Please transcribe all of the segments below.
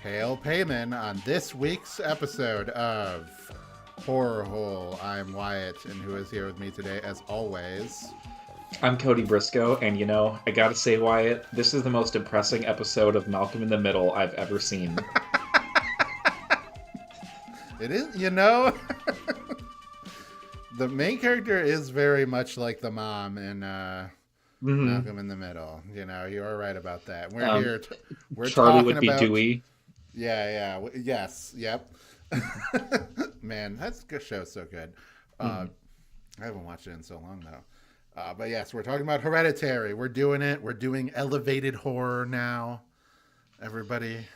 Hail Payman on this week's episode of Horror Hole. I'm Wyatt, and who is here with me today, as always? I'm Cody Briscoe, and I gotta say, Wyatt, this is the most depressing episode of Malcolm in the Middle I've ever seen. It is, the main character is very much like the mom in Malcolm in the Middle. You are right about that. We're Charlie talking would be about Dewey. Yes, yep. Man, that show's so good. I haven't watched it in so long though. But yes, we're talking about Hereditary. We're doing it. We're doing elevated horror now. Everybody,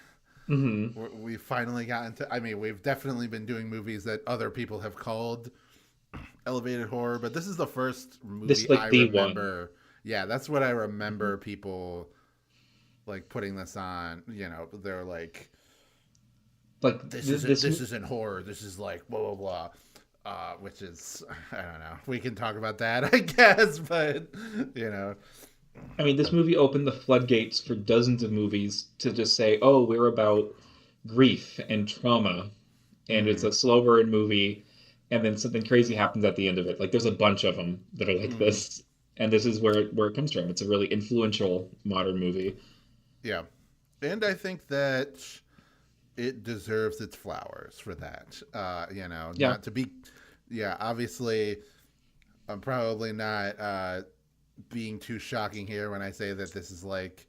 we finally got into. I mean, we've definitely been doing movies that other people have called elevated horror, but this is the first movie This is like I the remember. one. Yeah, that's what I remember. People like putting this on. They're like this isn't horror. This is like blah blah blah. Which is, I don't know. We can talk about that, I guess, but I mean, this movie opened the floodgates for dozens of movies to just say, "Oh, we're about grief and trauma," and it's a slow burn movie, and then something crazy happens at the end of it. Like there's a bunch of them that are like this, and this is where it comes from. It's a really influential modern movie. Yeah, and I think that it deserves its flowers for that. Not to be, obviously, I'm probably not being too shocking here when I say that this is like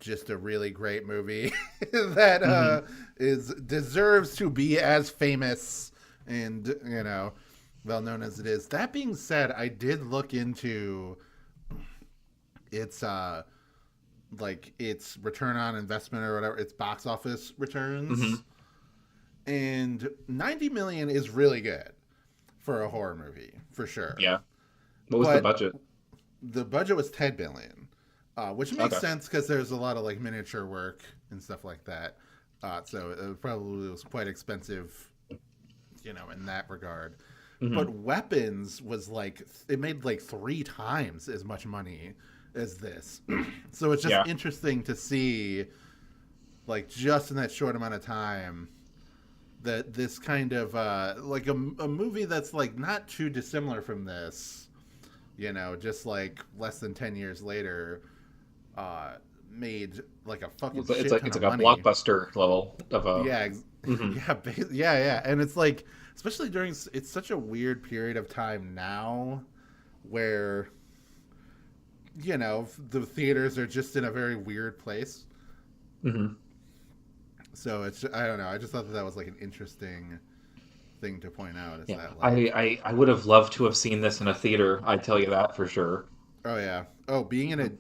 just a really great movie that deserves to be as famous and well known as it is. That being said, I did look into its its return on investment or whatever, its box office returns, and 90 million is really good for a horror movie, for sure. Yeah. What was the budget? The budget was 10 billion, which makes sense because there's a lot of like miniature work and stuff like that. So it probably was quite expensive, in that regard. But Weapons was it made like 3 times as much money as this. So it's just interesting to see, like, just in that short amount of time, that this kind of like a movie that's like not too dissimilar from this, just like less than 10 years later, made like a fucking shit ton it's of like a money. Blockbuster level of a yeah, and it's like, especially during, it's such a weird period of time now where the theaters are just in a very weird place. So it's, I don't know, I just thought that was like an interesting thing to point out. Is that like, I would have loved to have seen this in a theater, I tell you that for sure. Oh yeah. Oh, being in a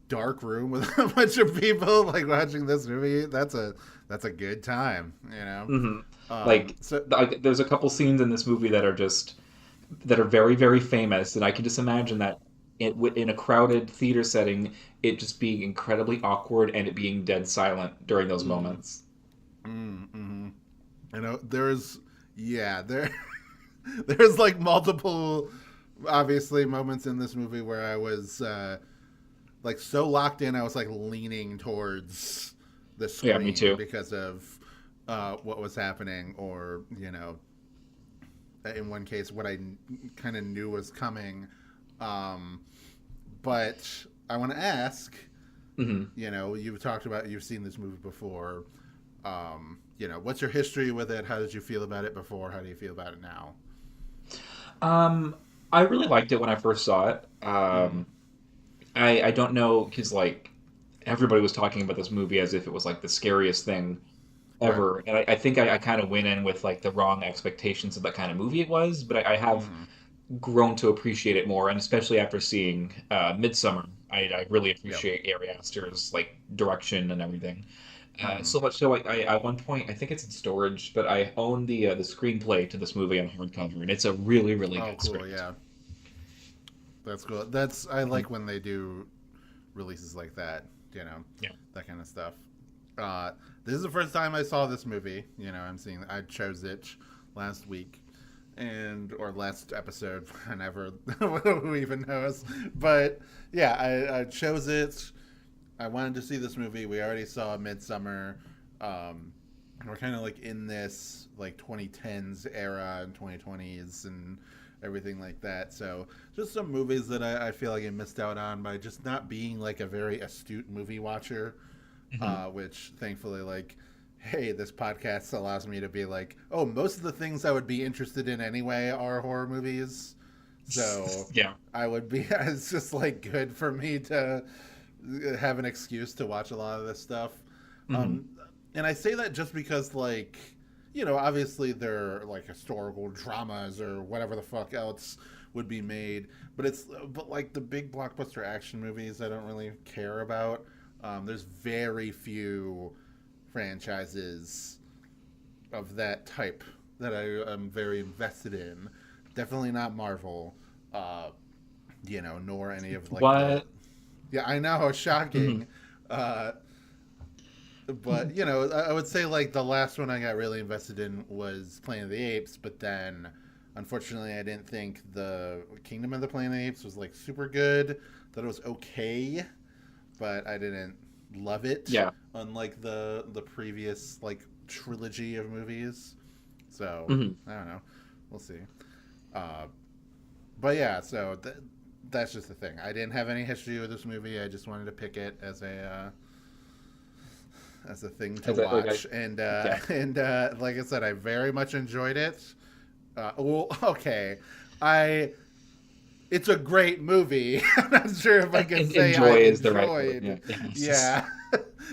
dark room with a bunch of people like watching this movie, that's a good time, There's a couple scenes in this movie that are very, very famous, and I can just imagine that in a crowded theater setting, it just being incredibly awkward and it being dead silent during those moments. There's there's like multiple, obviously, moments in this movie where I was like so locked in, I was like leaning towards the screen. Yeah, me too. Because of what was happening, or in one case, what I kind of knew was coming. But I want to ask, you've talked about, you've seen this movie before. What's your history with it? How did you feel about it before? How do you feel about it now? I really liked it when I first saw it. I don't know, because like everybody was talking about this movie as if it was like the scariest thing ever, right. And I think I kind of went in with like the wrong expectations of that kind of movie it was, but I have grown to appreciate it more, and especially after seeing Midsummer, I really appreciate Ari Aster's like direction and everything. So much so, I at one point, I think it's in storage, but I own the screenplay to this movie on hardcover, and it's a really, really good script. Yeah, that's cool. I like when they do releases like that. That kind of stuff. This is the first time I saw this movie. I chose it last week. Or last episode, whenever, who even knows. But yeah, I chose it. I wanted to see this movie. We already saw Midsummer. Um, we're kind of like in this like 2010s era and 2020s and everything like that. So just some movies that I feel like I missed out on by just not being like a very astute movie watcher, Hmm. which thankfully like, hey, this podcast allows me to be like, oh, most of the things I would be interested in anyway are horror movies. So Yeah. I would be, it's just like good for me to have an excuse to watch a lot of this stuff. Hmm. Um, and I say that just because, like, obviously they're like historical dramas or whatever the fuck else would be made, but like the big blockbuster action movies, I don't really care about. There's very few franchises of that type that I am very invested in. Definitely not Marvel, uh, nor any of like the. What? Yeah, I know, Hmm. shocking. Uh, but I would say like the last one I got really invested in was Planet of the Apes, but then unfortunately I didn't think the Kingdom of the Planet of the Apes was like super good. Thought it was okay, but I didn't love it. Yeah. Unlike the previous like trilogy of movies, so Hmm. I don't know. We'll see. Uh, but yeah, so that's just the thing. I didn't have any history with this movie. I just wanted to pick it as a thing to Is that like watch. And yeah. like I said, I very much enjoyed it. Well, okay, I it's a great movie. I'm not sure if I can say I Enjoy is the right word. Yeah. enjoyed. Yeah. It's just, Yeah,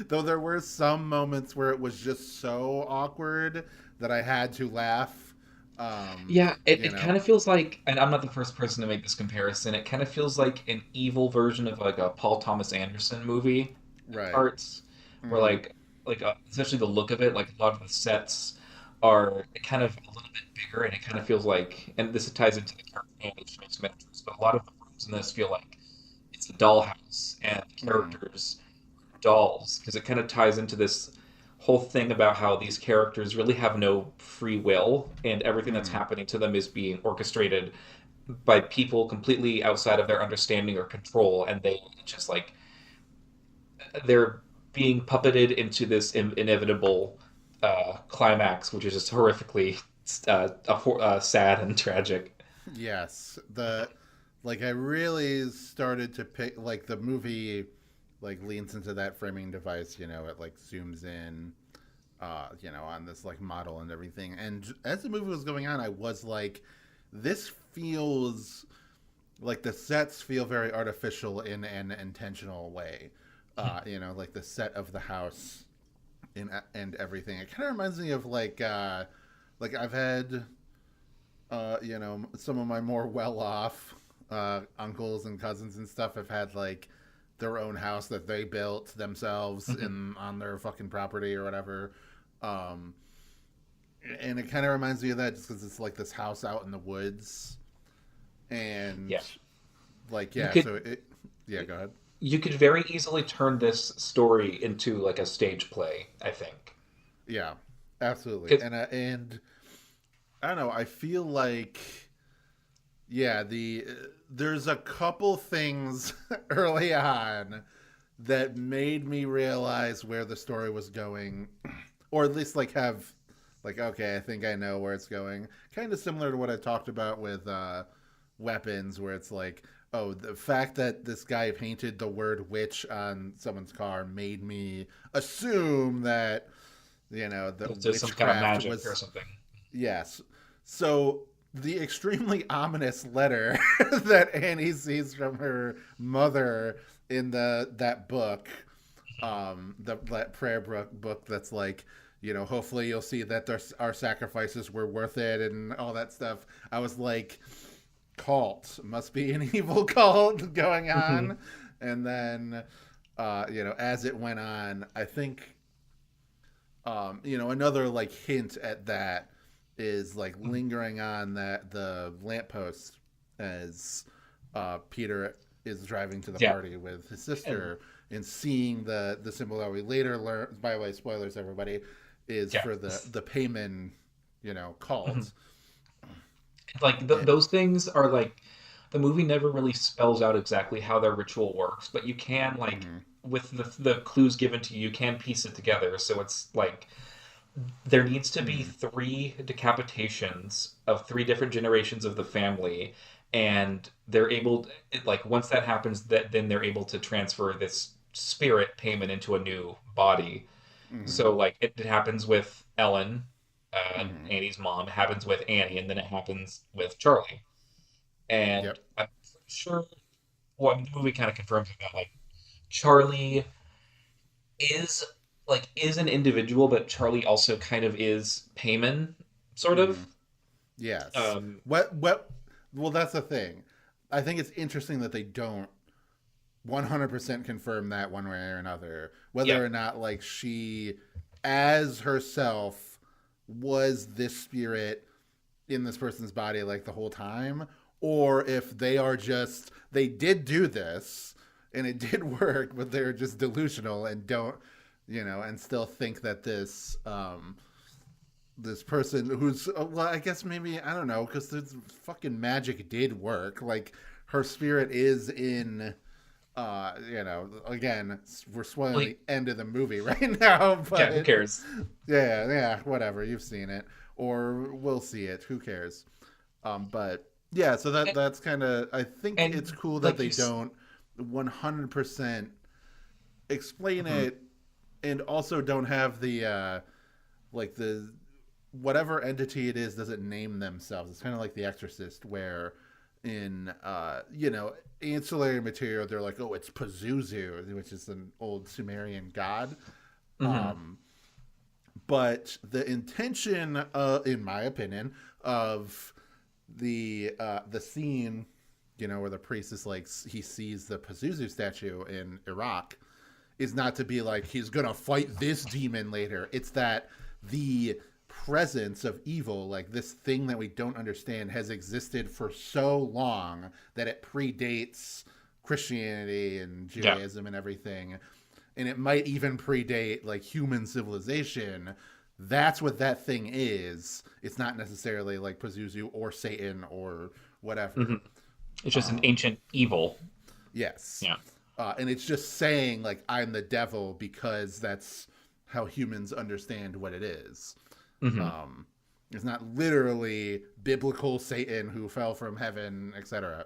though there were some moments where it was just so awkward that I had to laugh. Um, yeah, it, you it know, kind of feels like, and I'm not the first person to make this comparison, it kind of feels like an evil version of like a Paul Thomas Anderson movie at right. parts, where Hmm. especially the look of it, like a lot of the sets are kind of a little bit bigger, and it kind of feels like, and this ties into the character animation metrics, but a lot of the rooms in this feel like it's a dollhouse, and the Hmm. characters dolls because it kind of ties into this whole thing about how these characters really have no free will and everything that's Hmm. happening to them is being orchestrated by people completely outside of their understanding or control and they just like they're being puppeted into this inevitable climax which is just horrifically sad and tragic. Yes, the like I really started to pick like the movie like leans into that framing device. It like zooms in, on this like model and everything. And as the movie was going on, I was like, this feels like the sets feel very artificial in an intentional way. Like the set of the house and everything. It kind of reminds me of like I've had some of my more well off uncles and cousins and stuff have had like their own house that they built themselves in on their fucking property or whatever. Um, and it kind of reminds me of that just because it's like this house out in the woods and Yeah, like you yeah. could So yeah. Go ahead. you could very easily turn this story into like a stage play, I think. Yeah, absolutely. 'Cause- And I don't know. I feel like yeah, there's a couple things early on that made me realize where the story was going, or at least like have like okay, I think I know where it's going. Kind of similar to what I talked about with weapons, where it's like oh, the fact that this guy painted the word witch on someone's car made me assume that the It's just some kind of witchcraft magic or was something. yes. So the extremely ominous letter that Annie sees from her mother in that book, that prayer book that's like, hopefully you'll see that our sacrifices were worth it and all that stuff. I was like, cult must be an evil cult going Hmm. on, and then, as it went on, I think another like hint at that is like lingering on that the lamppost as Peter is driving to the Yeah, party with his and sister and seeing the symbol that we later learn. By the way, spoilers, everybody, is yeah, for the payment, mhm. cult. Like It, those things are like the movie never really spells out exactly how their ritual works, but you can like mhm. with the clues given to you, you can piece it together. So it's like there needs to be Mm, three decapitations of three different generations of the family, and they're able like once that happens, that then they're able to transfer this spirit payment into a new body. mm, So like it happens with Ellen, mm. Annie's mom, it happens with Annie, and then it happens with Charlie. And Yep. I'm pretty sure, well, I mean, the movie kind of confirms that like Charlie is is an individual, but Charlie also kind of is Payman, sort of. Mm. Yes. Um, What well, that's the thing. I think it's interesting that they don't 100% confirm that one way or another, yeah, whether or not like she as herself was this spirit in this person's body like the whole time, or if they are just they did do this and it did work, but they're just delusional and don't, and still think that this person who's well, I guess maybe I don't know, because this fucking magic did work. Like her spirit is in. Again, we're spoiling like the end of the movie right now, yeah, who but cares? yeah, whatever. You've seen it, or we'll see it. Who cares? But yeah, so And, that's kind of. I think it's and cool that like they don't 100% explain mhm, it, and also don't have the whatever entity it is doesn't name themselves. It's kind of like The Exorcist, where in ancillary material they're like, oh, it's Pazuzu, which is an old Sumerian god. mhm, Um, but the intention, in my opinion, of the scene, where the priest is like he sees the Pazuzu statue in Iraq, is not to be like he's gonna fight this demon later. It's that the presence of evil, like this thing that we don't understand, has existed for so long that it predates Christianity and yeah, Judaism and everything. And it might even predate like human civilization. That's what that thing is. It's not necessarily like Pazuzu or Satan or whatever. mhm. It's just an Um, ancient evil. yes. Yeah. And it's just saying like I'm the devil because that's how humans understand what it is. Hmm. Um, it's not literally biblical Satan who fell from heaven, etc.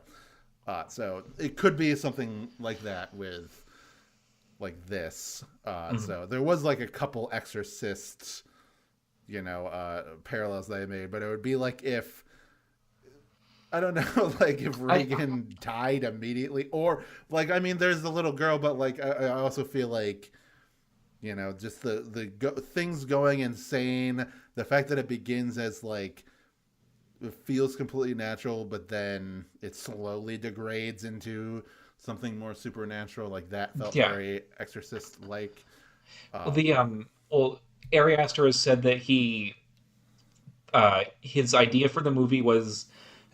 So it could be something like that with like this. Hmm. So there was like a couple exorcist, parallels they made, but it would be like if I don't know, like if I Reagan died immediately, or like I mean, there's the little girl, but like I also feel like just things going insane. The fact that it begins as like it feels completely natural, but then it slowly degrades into something more supernatural. Like that felt yeah. very Exorcist like. Well, Um, Ari Aster has said that his idea for the movie was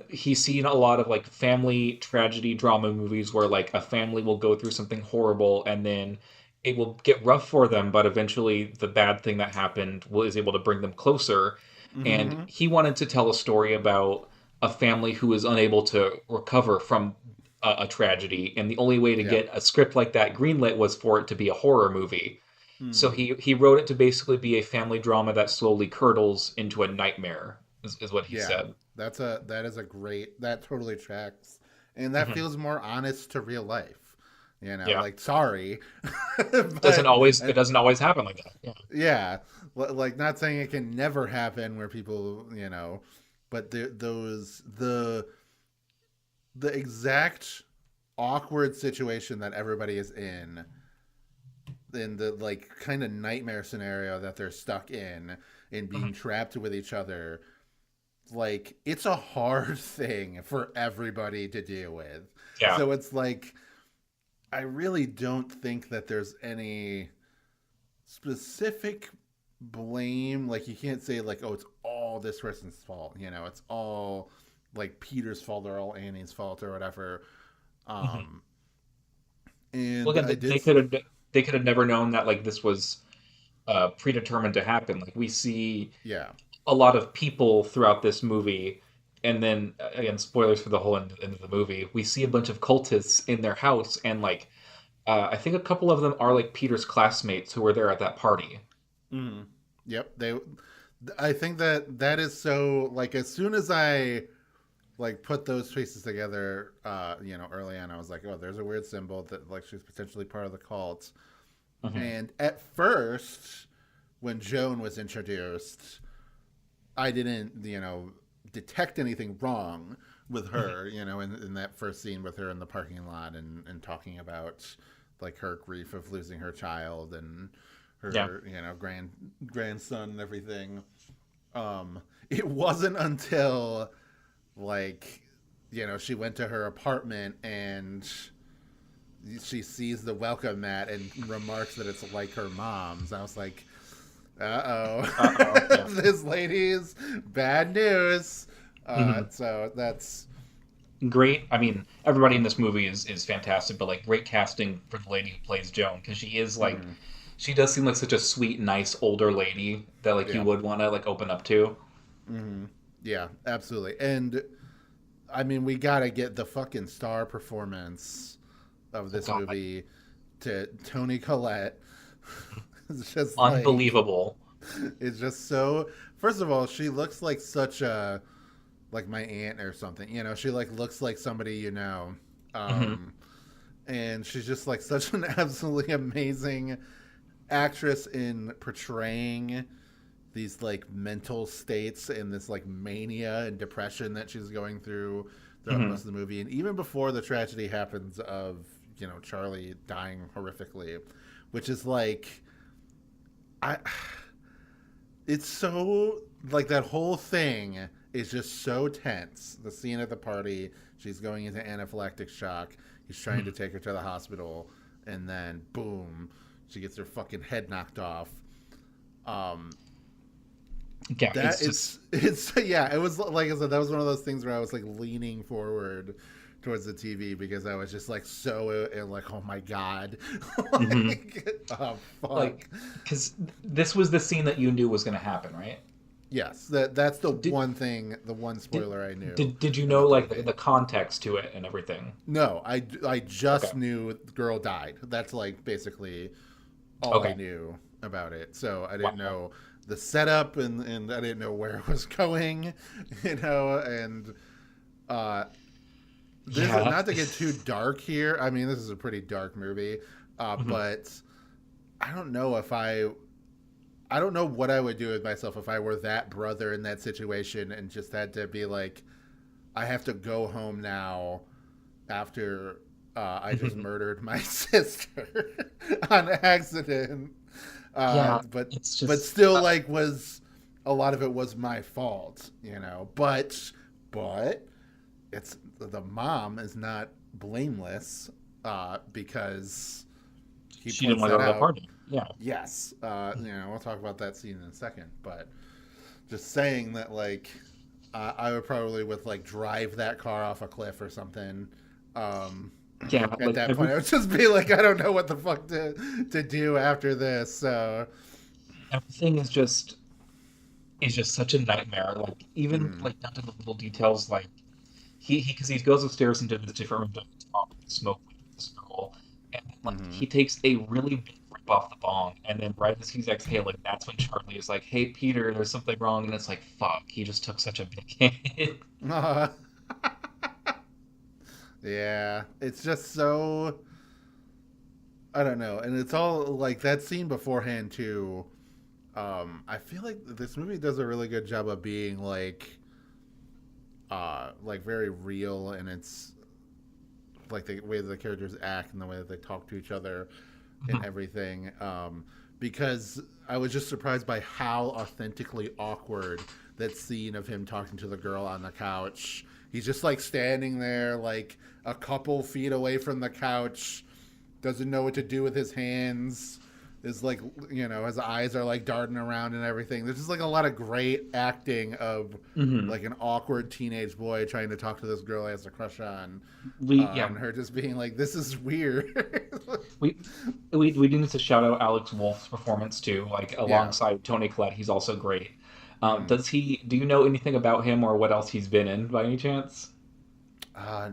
he's seen a lot of like family tragedy drama movies where like a family will go through something horrible and then it will get rough for them, but eventually the bad thing that happened is able to bring them closer. And mm-hmm. he wanted to tell a story about a family who is unable to recover from a tragedy, and the only way to Yeah. get a script like that greenlit was for it to be a horror movie. So Hmm. he wrote it to basically be a family drama that slowly curdles into a nightmare, is what he Yeah. said. That totally tracks, and that Hmm. feels more honest to real life. Yeah, Like sorry, doesn't but always it doesn't always happen like that. Yeah. yeah, like not saying it can never happen where people, but the exact awkward situation that everybody is in the like kind of nightmare scenario that they're stuck in and being Hmm. trapped with each other, like it's a hard thing for everybody to deal with. Yeah. So it's like I really don't think that there's any specific blame. Like you can't say like, oh, it's all this person's fault. It's all like Peter's fault or all Annie's fault or whatever. Hmm. Um, Well, and again, I did, they could have never known that like this was predetermined to happen. Like we see yeah, a lot of people throughout this movie, and then again, spoilers for the whole end of the movie. We see a bunch of cultists in their house, and like I think a couple of them are like Peter's classmates who were there at that party. Mm. Yep. I think that is so, like, as soon as I like put those pieces together, early on, I was like, oh, there's a weird symbol that like she's potentially part of the cult. Hmm. And at first, when Joan was introduced, I didn't, detect anything wrong with Hmm. her, in that first scene with her in the parking lot and talking about like her grief of losing her child and Yeah. her, grandson and everything. It wasn't until like, she went to her apartment and she sees the welcome mat and remarks that it's like her mom's. I was like, Uh-oh. uh-oh. Yeah. This lady's bad news. Hmm. So that's Great. I mean, everybody in this movie is fantastic, but like great casting for the lady who plays Joan because she is like mm, she does seem like such a sweet, nice older lady that like you yeah. would want to like open up to. Hmm. Yeah, absolutely. And I mean, we gotta get the fucking star performance of Oh this God, movie to Toni Collette. It's just like, unbelievable. it's just so. First of all, she looks like such a, like my aunt or something. She like looks like somebody Hmm. um, and she's just like such an absolutely amazing actress in portraying these like mental states and this like mania and depression that she's going throughout Hmm. most of the movie, and even before the tragedy happens of Charlie dying horrifically, which is like, I it's so, like, that whole thing is just so tense. The scene at the party, she's going into anaphylactic shock. He's trying to Hmm. take her to the hospital, and then boom, she gets her fucking head knocked off. Um, Yeah, that it's just it's yeah, it was like I said, that was one of those things where I was like leaning forward towards the TV because I was just like so like, oh my god, hmm like, oh like fuck. because this was the scene that you knew was going to happen, right? Yes, that's the Did one thing, the one did spoiler I knew did you know about the like movie. the context to it and everything? No, I Okay. just knew the girl died. That's like basically all I Okay. knew about it. So I didn't Wow. know the setup, and I didn't know where it was going, and uh, this Yeah, is that's not to get too dark here. I mean, this is a pretty dark movie, Mhm. but I don't know if I don't know what I would do with myself if I were that brother in that situation and just had to be like, I have to go home now after I just Mhm. murdered my sister on accident. Yeah, it's But just still, like, was a lot of it was my fault, But it's the mom is not blameless because he she didn't points want to that go to the out. party. Yeah. Yes, we'll talk about that scene in a second, but just saying that, like, I would probably would like drive that car off a cliff or something. Um, Yeah, at like that point, I would just be like, I don't know what the fuck to do after this. So, everything is just such a nightmare. Like even mm, like down to the little details. Like he because he goes upstairs into this different room to talk and smoke with this girl, and then, like mm-hmm. he takes a really big rip off the bong, and then right as he's exhaling, that's when Charlie is like, "Hey Peter, there's something wrong," and it's like, "Fuck!" He just took such a big hit. Yeah, it's just so, I don't know, and it's all like that scene beforehand too. I feel like this movie does a really good job of being like very real, and it's like the way that the characters act and the way that they talk to each other and everything. Because I was just surprised by how authentically awkward that scene of him talking to the girl on the couch. He's just like standing there, like a couple feet away from the couch, doesn't know what to do with his hands. Is like, his eyes are like darting around and everything. There's just like a lot of great acting of Hmm. like an awkward teenage boy trying to talk to this girl he has a crush on, Yeah, and her just being like, "This is weird." we we do need to shout out Alex Wolff's performance too. Like Yeah. alongside Tony Collette, he's also great. Mm. Does he? Do you know anything about him or what else he's been in by any chance? Uh,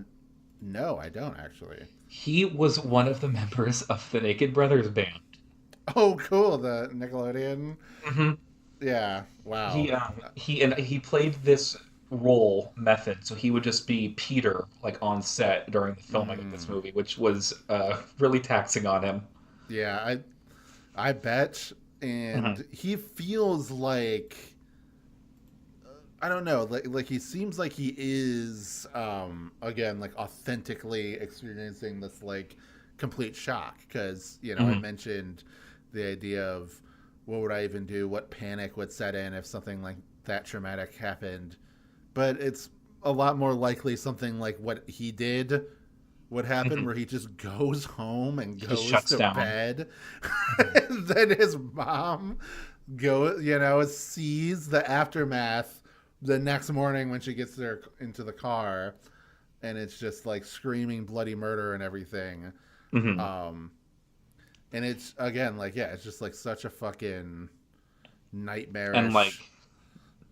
No, I don't actually. He was one of the members of the Naked Brothers band. Oh, cool. The Nickelodeon. Hmm. Yeah. Wow. He played this role method, so he would just be Peter like on set during the filming of this Mm, movie, which was really taxing on him. yeah. I bet. Hmm. And he feels like I don't know, like he seems like he is again like authentically experiencing this like complete shock because I Hmm. mentioned the idea of what would I even do, what panic would set in if something like that traumatic happened, but it's a lot more likely something like what he did would happen Hmm. where he just goes home and He just goes shuts to down. bed Hmm. and then his mom sees the aftermath the next morning when she gets there into the car, and it's just like screaming bloody murder and everything. Hmm. Um, and it's again like yeah, it's just like such a fucking And nightmarish like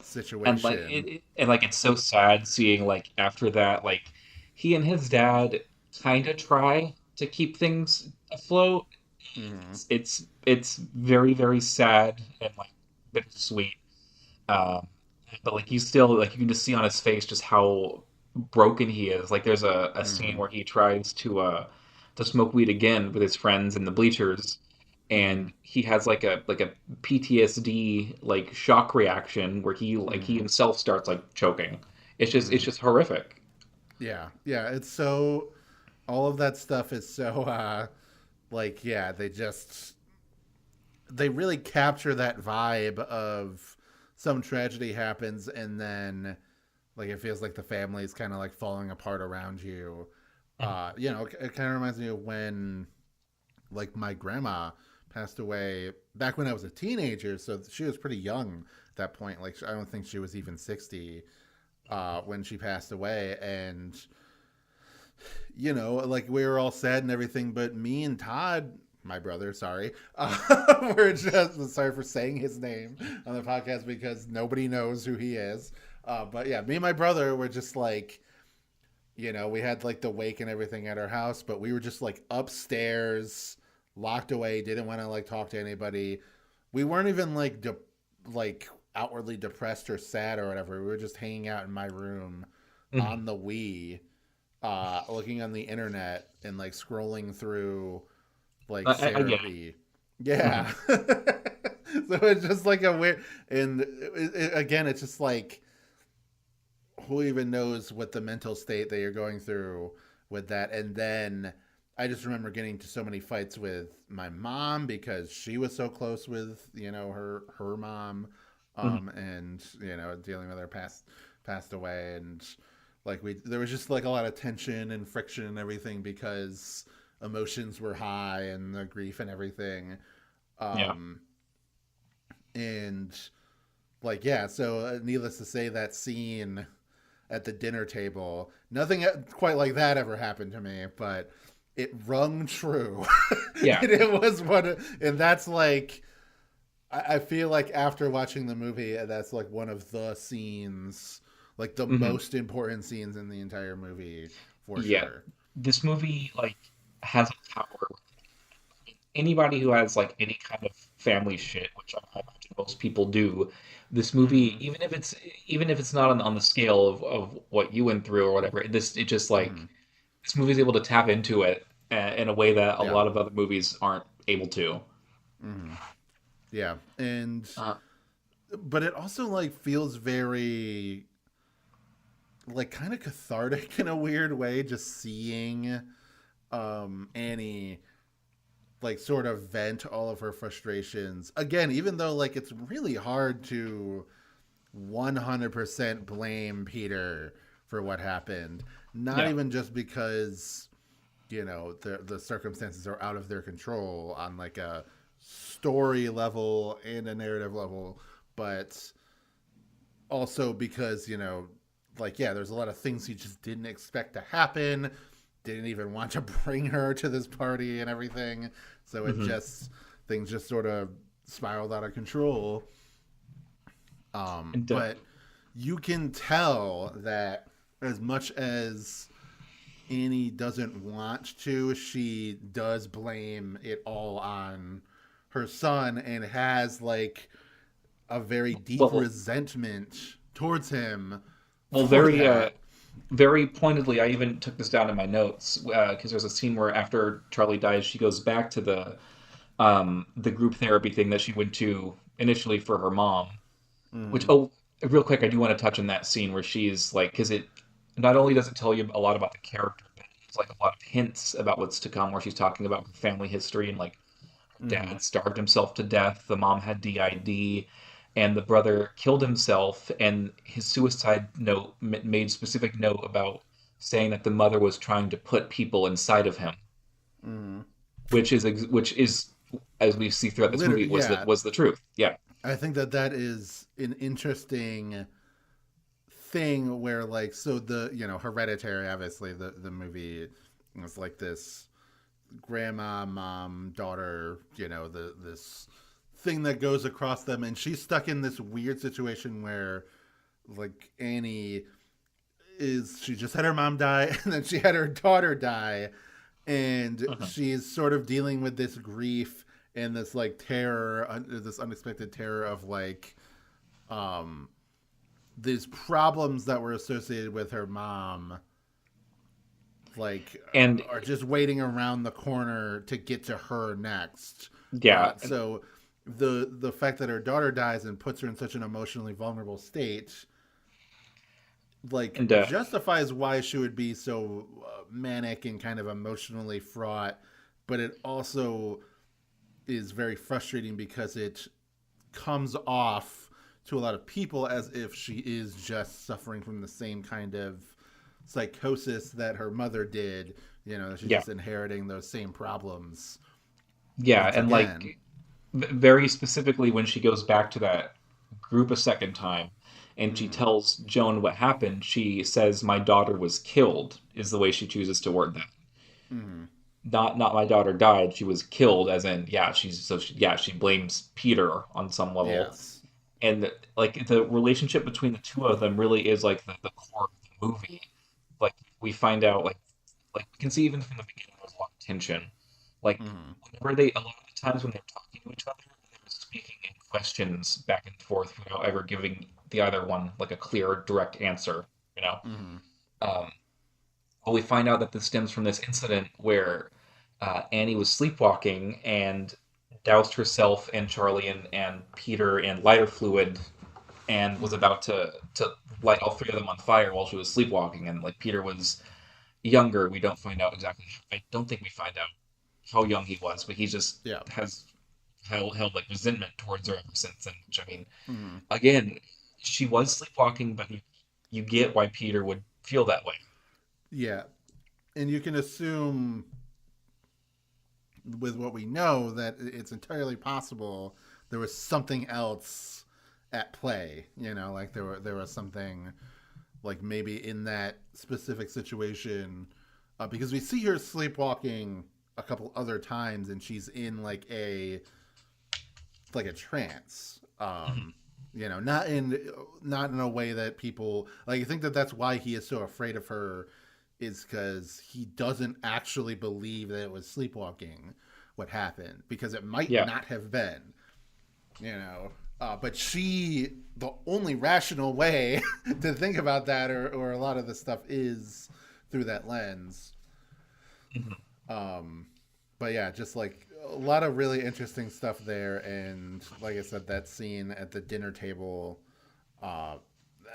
situation. and like it's so sad seeing like after that like he and his dad kind of try to keep things afloat. Mm-hmm. It's very very sad and like bittersweet. Um, but like he's still like you can just see on his face just how broken he is. Like there's a scene Mm-hmm. where he tries to smoke weed again with his friends in the bleachers, Mm-hmm. and he has like a PTSD like shock reaction where he Mm-hmm. himself starts like choking. It's Mm-hmm. just horrific. Yeah, yeah, it's so all of that stuff is so like yeah, they really capture that vibe of some tragedy happens and then like it feels like the family is kind of like falling apart around you. It kind of reminds me of when like my grandma passed away back when I was a teenager, so she was pretty young at that point. Like I don't think she was even 60 when she passed away, and like we were all sad and everything, but me and Todd, my brother, sorry, we're just sorry for saying his name on the podcast because nobody knows who he is. But yeah, me and my brother were just like, we had like the wake and everything at our house, but we were just like upstairs, locked away, didn't want to like talk to anybody. We weren't even like like outwardly depressed or sad or whatever. We were just hanging out in my room Mhm. on the Wii, looking on the internet and like scrolling through like I get therapy. it. Hmm. Yeah. So it's just like a weird, and again, it's just like who even knows what the mental state that you're going through with that. And then I just remember getting to so many fights with my mom because she was so close with her mom, Hmm. and dealing with her passed away, and like there was just like a lot of tension and friction and everything because emotions were high and the grief and everything. Yeah. um and like yeah, so needless to say, that scene at the dinner table, nothing quite like that ever happened to me, but it rung true. Yeah. And it was and that's like I feel like after watching the movie, that's like one of the scenes, like the Hmm. most important scenes in the entire movie for Yeah. sure. This movie like has a power. Anybody who has like any kind of family shit, which I imagine most people do, this movie, Mm-hmm. even if it's not on the scale of what you went through or whatever, it just Mm-hmm. like this movie is able to tap into it in a way that a Yeah. lot of other movies aren't able to. Mm-hmm. Yeah, and Uh, but it also like feels very like kind of cathartic in a weird way, just seeing Annie like sort of vent all of her frustrations again, even though like it's really hard to 100% blame Peter for what happened, not yeah. even just because the circumstances are out of their control on like a story level and a narrative level, but also because like yeah, there's a lot of things he just didn't expect to happen, didn't even want to bring her to this party and everything, so it Hmm. just things just sort of spiraled out of control. And But you can tell that as much as Annie doesn't want to, she does blame it all on her son and has like a very deep Well, resentment towards him well, for that. very pointedly, I even took this down in my notes because there's a scene where after Charlie dies, she goes back to the group therapy thing that she went to initially for her mom. Which, Mm, oh, real quick, I do want to touch on that scene where she's like, because it not only does it tell you a lot about the character, but it's like a lot of hints about what's to come, where she's talking about her family history and like mm, dad starved himself to death, the mom had DID, and the brother killed himself, and his suicide note made specific note about saying that the mother was trying to put people inside of him, mm. which is as we see throughout this movie Yeah, was the truth. Yeah. I think that that is an interesting thing where like so the Hereditary, obviously the movie was like this grandma, mom, daughter, this thing that goes across them, and she's stuck in this weird situation where like Annie is she just had her mom die and then she had her daughter die, and Mhm. she's sort of dealing with this grief and this like terror, this unexpected terror of like um these problems that were associated with her mom, like And are just waiting around the corner to get to her next. yeah, So the fact that her daughter dies and puts her in such an emotionally vulnerable state, like and justifies why she would be so manic and kind of emotionally fraught, but it also is very frustrating because it comes off to a lot of people as if she is just suffering from the same kind of psychosis that her mother did. She's yeah, just inheriting those same problems yeah, once and again. like very specifically when she goes back to that group a second time and she Mm, tells Joan what happened, she says my daughter was killed is the way she chooses to word that. mm, Not my daughter died, she was killed as in yeah, she blames Peter on some level. yes. And like the relationship between the two of them really is like the core of the movie. Like we find out like we can see even from the beginning there's a lot of tension. Like Mm, whenever they a lot of the times when they're talking to each other, they're speaking in questions back and forth without ever giving the other one like a clear, direct answer. You know. mm, Um, well, we find out that this stems from this incident where Annie was sleepwalking and doused herself and Charlie and Peter in lighter fluid and was mm. about to light all three of them on fire while she was sleepwalking. And like Peter was younger, we don't find out exactly. I don't think we find out how young he was, but he just Yeah. has held like resentment towards her ever since. And which I mean, Mm, again, she was sleepwalking, but you get why Peter would feel that way. yeah. And you can assume with what we know that it's entirely possible there was something else at play. Like there was something like maybe in that specific situation, because we see her sleepwalking a couple other times, and she's in like a trance. Mhm. Not in a way that people like. I think that that's why he is so afraid of her, is because he doesn't actually believe that it was sleepwalking what happened, because it might Yeah. not have been. But the only rational way to think about that, or a lot of the stuff, is through that lens. Mhm. Um, but yeah, just like a lot of really interesting stuff there, and like I said, that scene at the dinner table, uh,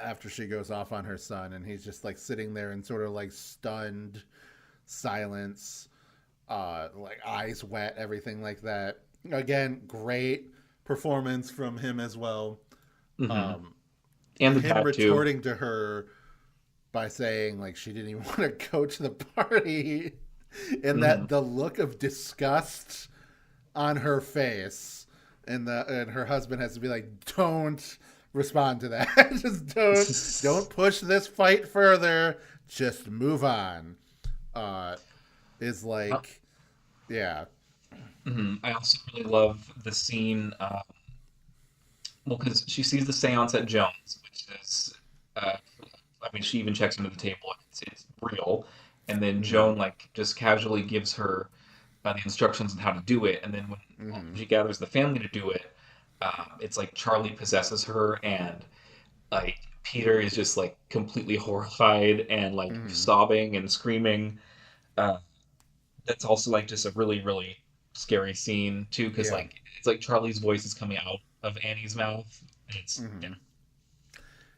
after she goes off on her son, and he's just like sitting there in sort of like stunned silence, like eyes wet, everything like that. Again, great performance from him as well. Hmm. Um, And the him dad too. retorting to her by saying like she didn't even want to go to the party, and Hmm. that the look of disgust on her face, and her husband has to be like, don't respond to that. Just don't push this fight further, just move on. uh is like, yeah. I also really love the scene. Well, because she sees the seance at Jones, which is, uh, I mean, she even checks under the table. It's real. and then Mm-hmm. Joan like just casually gives her the instructions on how to do it, and then when Mm-hmm. she gathers the family to do it, it's like Charlie possesses her, and like Peter is just like completely horrified and like Mm-hmm. sobbing and screaming. Uh, that's also like just a really really scary scene too, because Yeah. like it's like Charlie's voice is coming out of Annie's mouth. And it's yeah. Mm-hmm.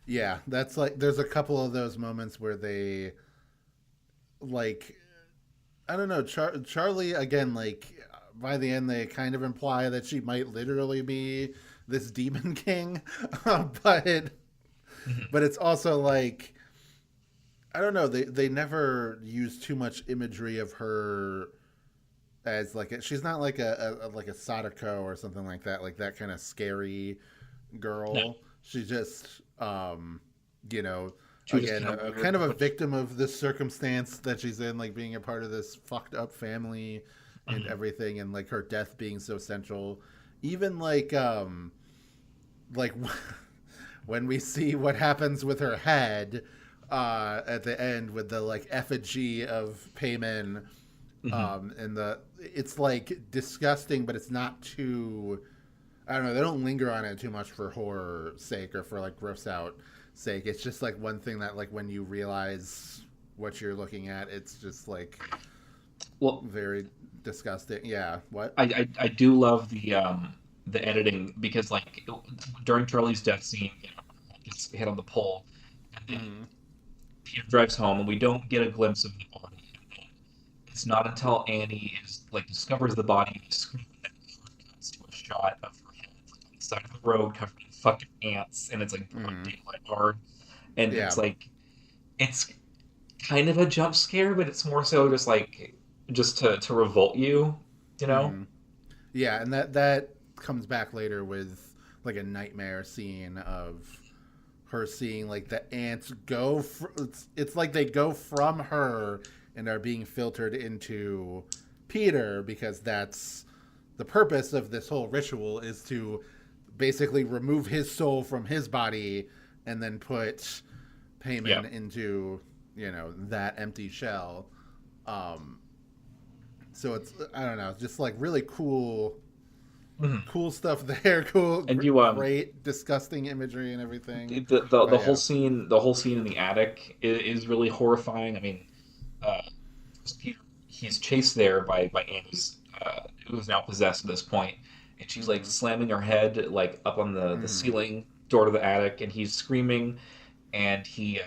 Yeah, that's like there's a couple of those moments where they like I don't know, Charlie again like by the end they kind of imply that she might literally be this demon king, but Mhm. but it's also like I don't know, they never use too much imagery of her as like she's not like like a Sadako or something like that kind of scary No, girl. She's just, you know, she was just again, kind of a weird, kind of a which victim of this circumstance that she's in, like being a part of this fucked up family and mhm. everything, and like her death being so central. Even like when we see what happens with her head at the end with the like effigy of Payman, Mhm. and it's like disgusting, but it's not too I don't know. They don't linger on it too much for horror sake or for like gross out sake. It's just like one thing that like when you realize what you're looking at, it's just like Well, very disgusting. Yeah. What? I do love the editing because like during Charlie's death scene, gets hit on the pole, and then Mm-hmm. Peter drives home, and we don't get a glimpse of the body. It's not until Annie is like discovers the body and is screaming that it cuts to a shot of her head like, on the side of the road covered in fucking ants, and it's like broad Mm-hmm. daylight hard, and Yeah. it's kind of a jump scare, but it's more so just like just to revolt you, you know? Mm-hmm. Yeah, and that comes back later with like a nightmare scene of her seeing like the ants go. It's like they go from her and are being filtered into Peter because that's the purpose of this whole ritual is to basically remove his soul from his body and then put Yeah. Payman into that empty shell. Um, so it's I don't know, just like really Mhm. cool stuff there. Cool, And you great, disgusting imagery and everything. the But whole yeah. scene in the attic is really horrifying. I mean, uh, Peter he's chased there by Annie's who's now possessed at this point, and she's like Mm-hmm. slamming her head like up on the Mm-hmm. ceiling door to the attic, and he's screaming, and he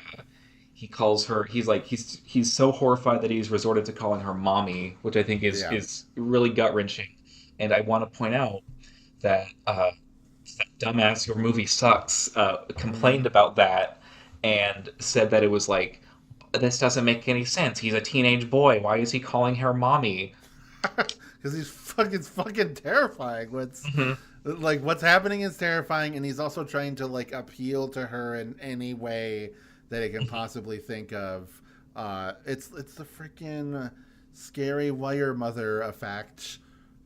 calls her. He's like he's so horrified that he's resorted to calling her mommy, which I think Yeah. is really gut wrenching. And I want to point out that that dumbass your movie sucks Mm-hmm. complained about that and said that it was like this doesn't make any sense. He's a teenage boy. Why is he calling her mommy? Because he's fucking terrifying. Hmm. What's happening is terrifying, and he's also trying to like appeal to her in any way that he can Hmm. possibly think of. It's the freaking scary wire mother effect.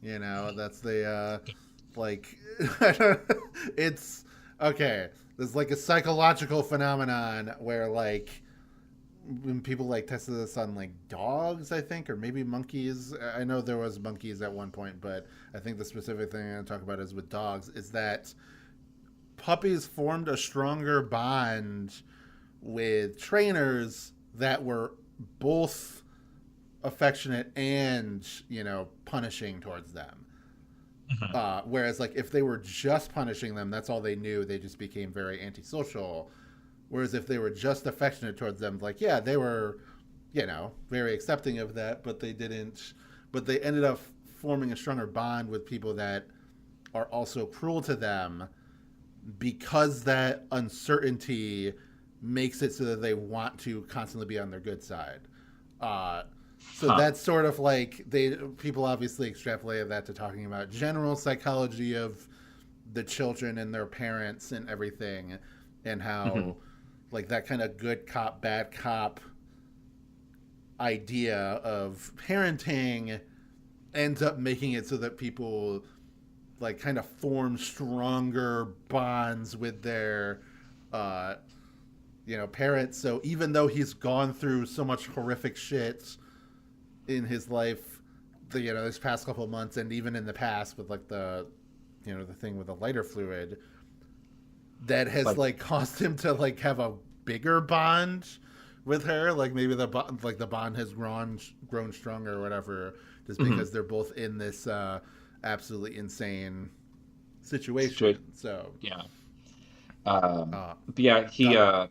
That's the like it's okay. There's like a psychological phenomenon where like when people like tested this on like dogs, I think, or maybe monkeys. I know there was monkeys at one point, but I think the specific thing I'm going to talk about is with dogs. Is that puppies formed a stronger bond with trainers that were both affectionate and punishing towards them. Hmm. Whereas like if they were just punishing them, that's all they knew. They just became very antisocial. Whereas if they were just affectionate towards them, like yeah, they were, very accepting of that, but they didn't. But they ended up forming a stronger bond with people that are also cruel to them because that uncertainty makes it so that they want to constantly be on their good side. Uh, so Huh. that's sort of like people obviously extrapolated that to talking about general psychology of the children and their parents and everything, and Hmm. how like that kind of good cop bad cop idea of parenting ends up making it so that people like kind of form stronger bonds with their uh parent. So even though he's gone through so much horrific shit in his life, this past couple of months, and even in the past with like the thing with the lighter fluid, that has Like, like caused him to like have a bigger bond with her. Like maybe the bond has grown stronger or whatever, just mhm, because they're both in this absolutely insane situation. situation. So, Yeah. uh, But yeah, uh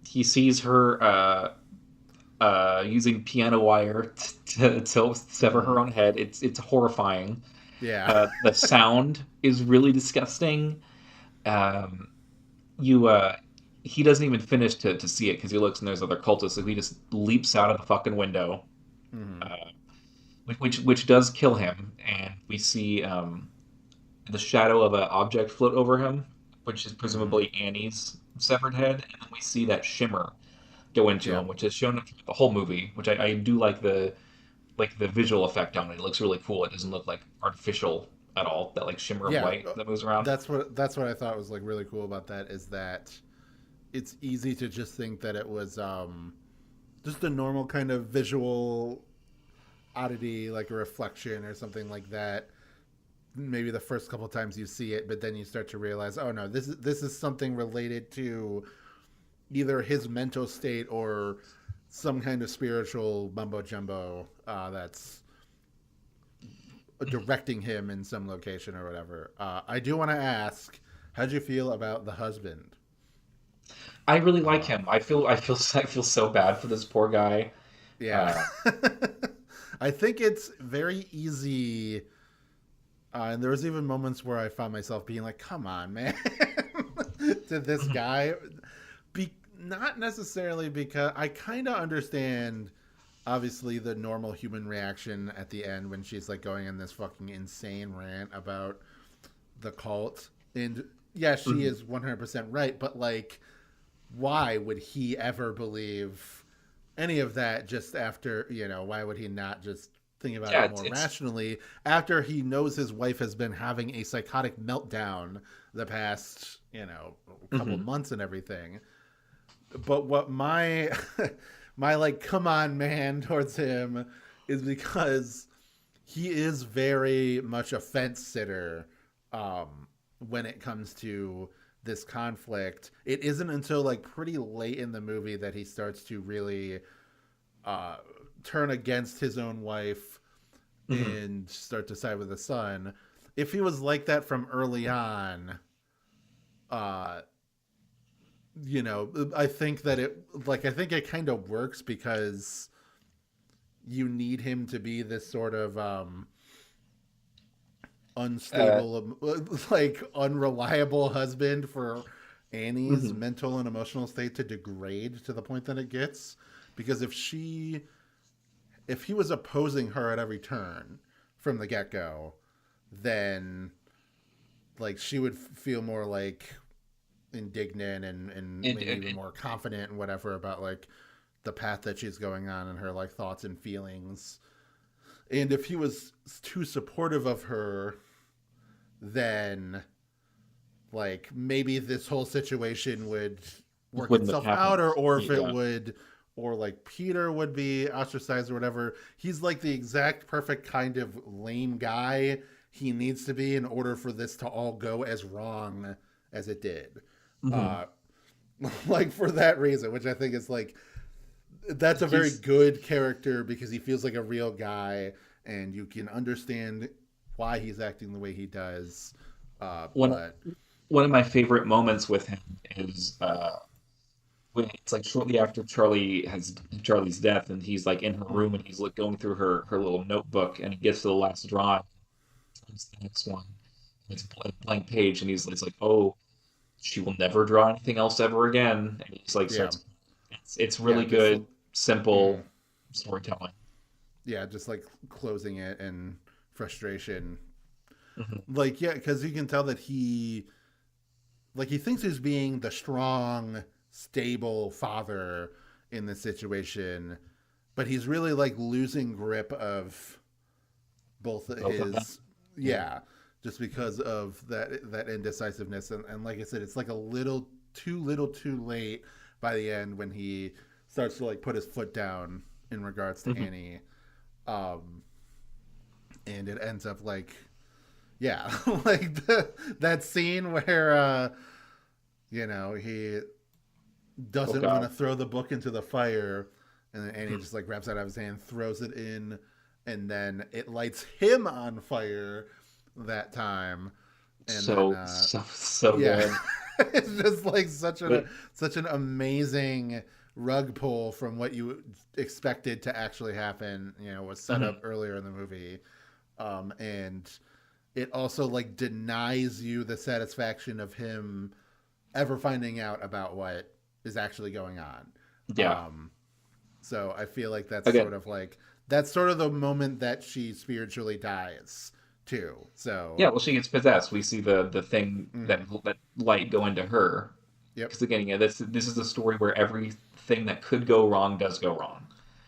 he sees her using piano wire to sever her mhm. own head. It's horrifying. Yeah. The sound is really disgusting. Um, you he doesn't even finish to see it because he looks and there's other cultists, so he just leaps out of the fucking window, Hmm. uh, which does kill him, and we see the shadow of an object float over him, which is Hmm. presumably Annie's severed head, and then we see that shimmer go into Yeah. him, which is shown through the whole movie, which I do like the visual effect on it. It looks really cool. It doesn't look like artificial at all. That like shimmer of Yeah. light that moves around. That's what I thought was like really cool about that, is that it's easy to just think that it was just a normal kind of visual oddity, like a reflection or something like that. Maybe the first couple times you see it, but then you start to realize, oh no, this is something related to either his mental state or some kind of spiritual mumbo jumbo that's directing him in some location or whatever. I do want to ask, how'd you feel about the husband? I really like Uh, him. I feel so bad for this poor guy. yeah. Uh, I think it's very easy. And there was even moments where I found myself being like, "Come on, man," to this guy. Not necessarily because I kind of understand, obviously, the normal human reaction at the end when she's like going in this fucking insane rant about the cult. And yeah, she mhm. is 100% right, but like, why would he ever believe any of that just after, why would he not just think about Yeah, it more it's rationally after he knows his wife has been having a psychotic meltdown the past, couple mhm. months and everything. But what my my like come on man towards him is because he is very much a fence sitter when it comes to this conflict. It isn't until like pretty late in the movie that he starts to really uh, turn against his own wife Mhm. and start to side with the son. If he was like that from early on, uh, I think that I think it kind of works because you need him to be this sort of Uh, unstable, like unreliable husband for Annie's mhm. mental and emotional state to degrade to the point that it gets. Because if he was opposing her at every turn from the get go, then like she would feel more like indignant and It, maybe it, even it, more confident and whatever about like the path that she's going on and her like thoughts and feelings. And if he was too supportive of her, then like maybe this whole situation would work wouldn't have itself out, happened. or if it Yeah. would, or like Peter would be ostracized or whatever. He's like the exact perfect kind of lame guy he needs to be in order for this to all go as wrong as it did. Mhm. uh like for that reason, which I think is like that's a very He's good character because he feels like a real guy and you can understand why he's acting the way he does. one But one of my favorite moments with him is when it's like shortly after Charlie's death, and he's like in her room and mhm, he's like going through her little notebook, and he gets to the last drawing, turns to the next one, and it's a blank page, and it's like, oh, she will never draw anything else ever again, and he's like yeah, starts. It's yeah, really good, mm, simple storytelling. yeah, just like closing it and frustration. Hmm. Like yeah, because you can tell that he thinks he's being the strong, stable father in this situation, but he's really like losing grip of both Both of them. his Yeah. yeah, just because of that indecisiveness. And like I said, it's like a little too late by the end when he starts to like put his foot down in regards to Annie. Um, and it ends up like, yeah, like that scene where, he doesn't want to throw the book into the fire, and then Annie just like grabs it out of his hand, throws it in, and then it lights him on fire that time. And so then, so yeah, good. it's just like such an amazing rug pull from what you expected to actually happen. Was set up earlier in the movie, and it also like denies you the satisfaction of him ever finding out about what is actually going on. Yeah. So I feel like Again, that's sort of the moment that she spiritually dies too. So yeah. Well, she gets possessed. We see the thing that light go into her. yep, Because again, this is a story where everything that could go wrong does go wrong.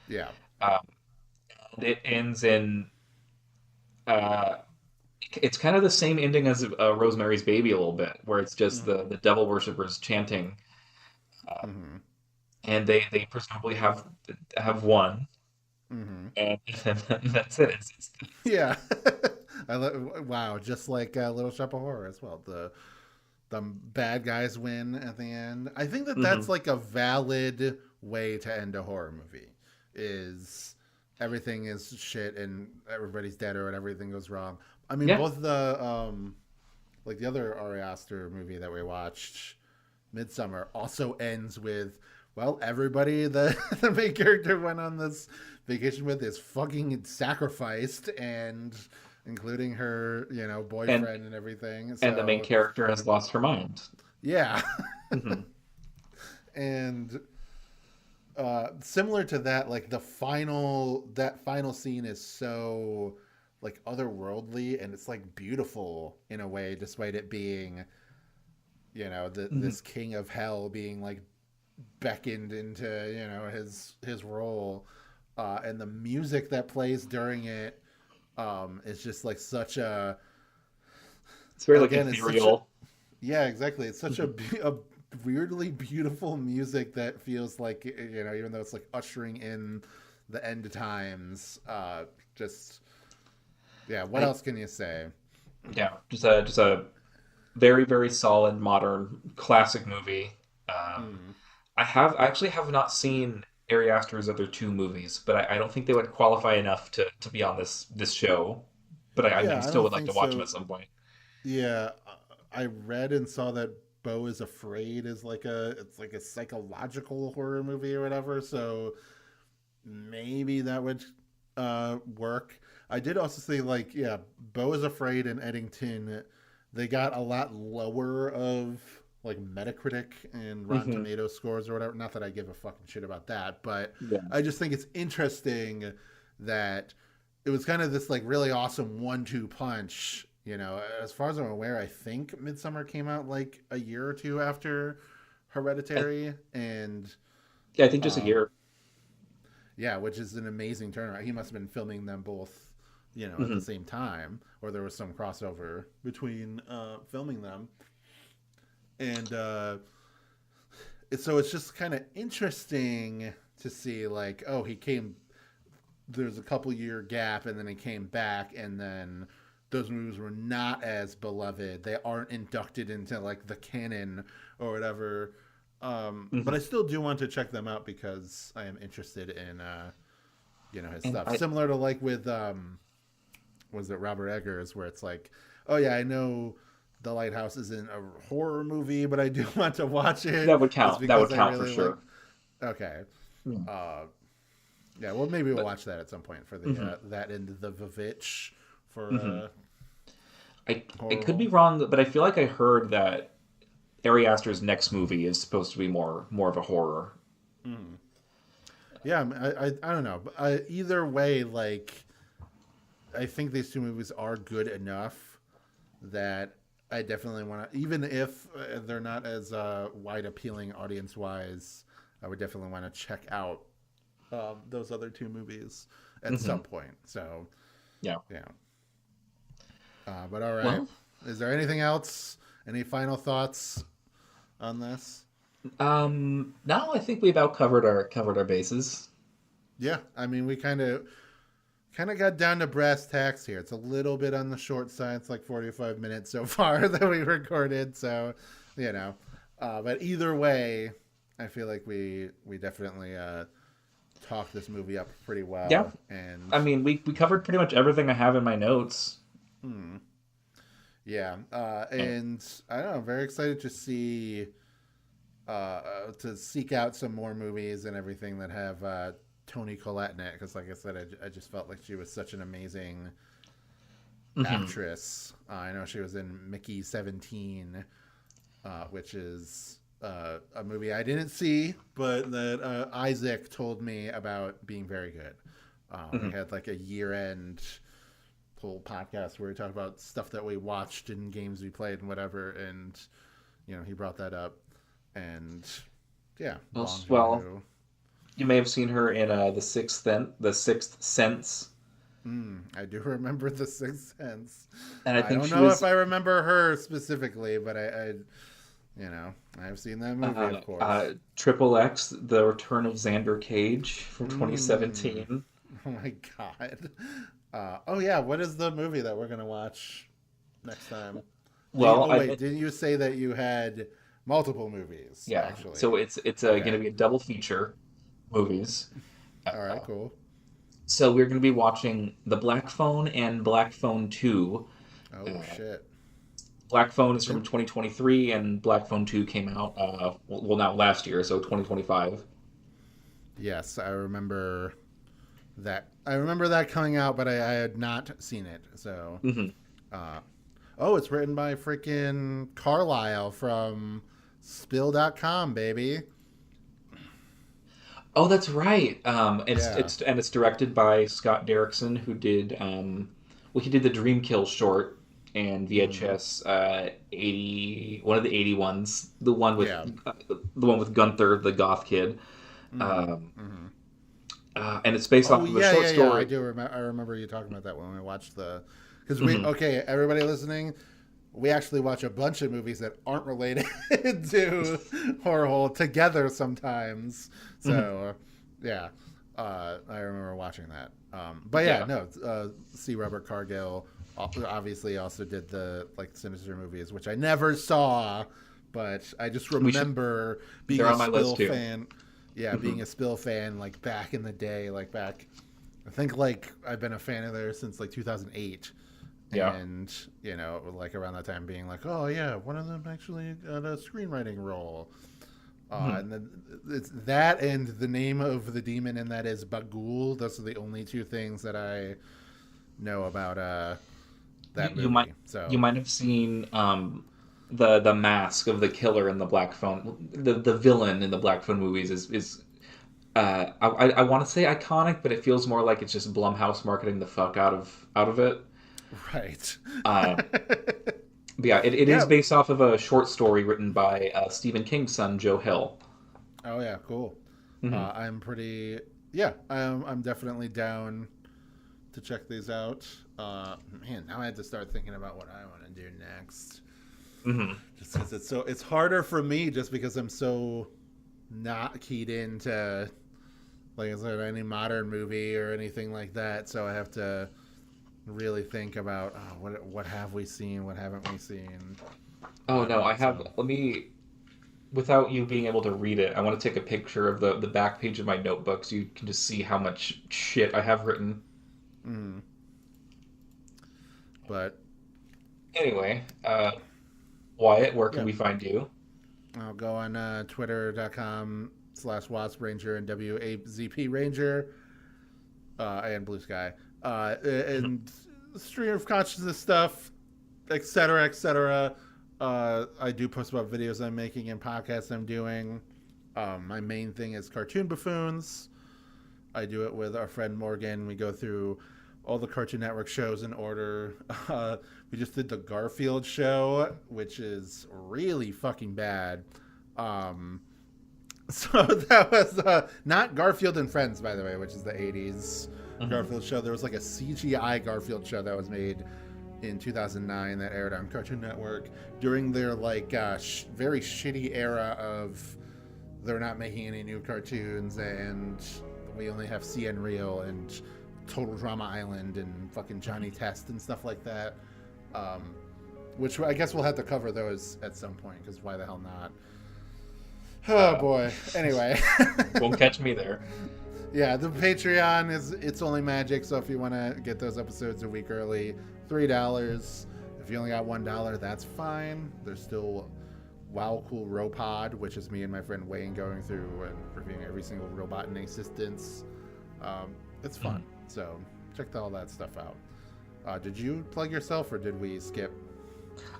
yeah, Um, and it ends in uh, it's kind of the same ending as Rosemary's Baby a little bit, where it's just the devil worshippers chanting, uh, mm-hmm. and they presumably have won, Mm-hmm. and, that's it. Yeah. Wow, just like Little Shop of Horror as well. The bad guys win at the end. I think that Mhm. that's like a valid way to end a horror movie. Is everything is shit and everybody's dead or everything goes wrong. I mean, Yeah, both the like the other Ari Aster movie that we watched, Midsummer, also ends with, well, everybody that the main character went on this vacation with is fucking sacrificed, and including her, and boyfriend and everything. and the main So character has lost her mind. yeah, Hmm. and similar to that, like that final scene is so like otherworldly, and it's like beautiful in a way, despite it being, Hmm. this king of hell being like beckoned into his role, and the music that plays during it is just like such a, It's very like again, it's such a, ethereal. yeah, exactly, it's such a, Hmm. a weirdly beautiful music that feels like, even though it's like ushering in the end times, just, yeah, what I else can you say? Yeah, just a very very solid modern classic movie. Um, Mm. I actually have not seen Ari Aster's other two movies, but I don't think they would qualify enough to be on this show. But I Yeah, I still don't would like think to watch them so. at some point. Yeah, I read and saw that Beau is Afraid is like it's like a psychological horror movie or whatever. So maybe that would work. I did also see, like, yeah, Beau is Afraid and Eddington. They got a lot lower of like Metacritic and Rotten Hmm. Tomato scores or whatever. Not that I give a fucking shit about that, but Yeah. I just think it's interesting that it was kind of this like really awesome 1-2 punch. As far as I'm aware, I think Midsummer came out like a year or two after I, Hereditary, and yeah, I think just a um, year. yeah, which is an amazing turnaround. He must have been filming them both, at the Hmm. same time, or there was some crossover between filming them, and so it's just kind of interesting to see, like, oh, he came. There's a couple year gap, and then he came back, and then those movies were not as beloved. They aren't inducted into like the canon or whatever. But I Hmm. still do want to check them out because I am interested in his And stuff. Similar to like with was it Robert Eggers, where it's like, oh yeah, I know The Lighthouse isn't a horror movie, but I do want to watch it that would just count. That would because I count for really like. sure. Okay, Mm. uh, yeah, well maybe we'll But watch that at some point for the mhm. that and the Vivitch for Mhm. I horror could be hole. wrong, but I feel like I heard that Ari Aster's next movie is supposed to be more of a horror. Mm. Yeah, I don't know. But either way, like, I think these two movies are good enough that I definitely want to, even if they're not as wide appealing audience wise, I would definitely want to check out those other two movies at some Hmm. point. So, Yeah. yeah. But all right. Well, Is there anything else? Any final thoughts on this? No, I think we about covered our bases. Yeah, I mean, we kind of got down to brass tacks here. It's a little bit on the short side. It's like 45 minutes so far that we recorded. So, you know, but either way, I feel like we definitely talked this movie up pretty Yeah, well. And I mean, we covered pretty much everything I have in my notes. hmm, yeah, and I don't know. I'm very excited to seek out some more movies and everything that have Toni Collette in it, because like I said, I just felt like she was such an amazing Hmm. actress. I know she was in Mickey 17, which is a movie I didn't see, but that Isaac told me about being very good. We Hmm. had like a year-end whole podcast where we talked about stuff that we watched and games we played and whatever, and he brought that up, and yeah, Bong Well, Joon-ho. you may have seen her in the Sixth Sense, I do remember The Sixth Sense. and I I think don't she know if was I remember her specifically, but I've seen that movie, of course. Triple X: The Return of Xander Cage from Mm. 2017. Oh my god. Oh yeah, what is the movie that we're gonna watch next time? Well, Oh wait, didn't you say that you had multiple movies yeah, actually? so it's going Okay. to be a double feature movies. All right. Uh, Cool. so we're going to be watching The Black Phone and Black Phone 2. Oh Uh, shit. Black Phone is from Didn't 2023, and Black Phone 2 came out, not last year, so 2025. Yes, I remember that. I remember that coming out, but I had not seen it. So, Hmm. uh, oh, it's written by freaking Carlisle from Spill.com, baby. Oh, that's right. Yeah. It's directed by Scott Derrickson, who did he did the Dreamkill short and Mm-hmm. VHS 80, one of the 80 ones, Yeah. the one with Gunther, the goth kid. Mm-hmm. Um, Mm-hmm. and it's based Oh off of a yeah, short yeah, yeah. I story. do remember. I remember you talking about that when we watched the. Because we Hmm. okay, everybody listening, we actually watch a bunch of movies that aren't related to horror hole together sometimes. Hmm. So yeah, I remember watching that. But yeah, Yeah, no. C. Robert Cargill obviously also did the like Sinister movies, which I never saw, but I just we should. remember being They're a on my list Spill too. fan. Yeah, Hmm. being a Spill fan like back in the day, like back. I think like I've been a fan of theirs since like 2008, Yeah. and like around that time being like, oh yeah, one of them actually got a screenwriting role. Hmm. And then it's that and the name of the demon, and that is Bagul. Those are the only two things that I know about You, that you might movie. you So might have seen the mask of the killer in the Black Phone. The villain in the Black Phone movies is I want to say iconic, but it feels more like it's just Blumhouse marketing the fuck out of it. right. Um, but yeah, it is Yeah. based off of a short story written by Stephen King's son, Joe Hill. Oh yeah, cool. Hmm. I'm pretty. Yeah, I'm definitely down to check these out. Man, now I had to start thinking about what I want to do next. Hmm. Just because it's harder for me, just because I'm so not keyed into like I said any modern movie or anything like that. So I have to really think about what have we seen, what haven't we seen. Oh no, I have. So Let me. Without you being able to read it, I want to take a picture of the back page of my notebook so you can just see how much shit I have written. mm, but Anyway, Wyatt, where can yeah, we find you? I'll go on twitter.com/wasp ranger and WAZP ranger and blue sky and stream of consciousness stuff, etc., etc. I do post about videos I'm making and podcasts I'm doing. My main thing is cartoon buffoons. I do it with our friend Morgan. We go through all the Cartoon Network shows in order. We just did the Garfield show, which is really fucking bad. Um, so that was not Garfield and Friends, by the way, which is the 80s Hmm. Garfield show. There was like a CGI Garfield show that was made in 2009 that aired on Cartoon Network during their like very shitty era of they're not making any new cartoons, and we only have CN Rio and Total Drama Island and fucking Johnny Test and stuff like that. Which I guess we'll have to cover those at some point, because why the hell not? Oh boy. Anyway. Won't catch me there. Yeah, the Patreon is It's Only Magic, so if you want to get those episodes a week early, $3. If you only got $1, that's fine. There's still Wow Cool Robot, which is me and my friend Wayne going through and reviewing every single robot in existence. It's fun, so check all that stuff out. Did you plug yourself, or did we skip?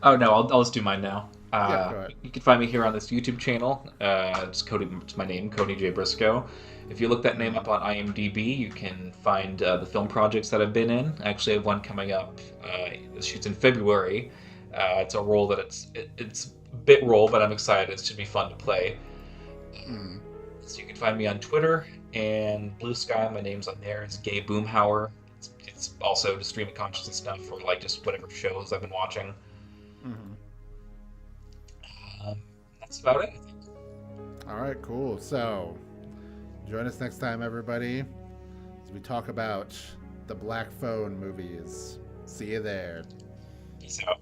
Oh no, I'll just do mine now. Yeah, go ahead. You can find me here on this YouTube channel. It's my name, Cody J. Briscoe. If you look that name up on IMDb, you can find the film projects that I've been in. I actually have one coming up. This shoots in February. It's a role that it's a bit role, but I'm excited. It should be fun to play. So you can find me on Twitter and Blue Sky. My name's on there. It's Gay Boomhauer. It's also to stream of consciousness stuff, or like just whatever shows I've been watching. That's about it, I think. All right, cool. So join us next time, everybody, as we talk about the Black Phone movies. See you there. Peace out.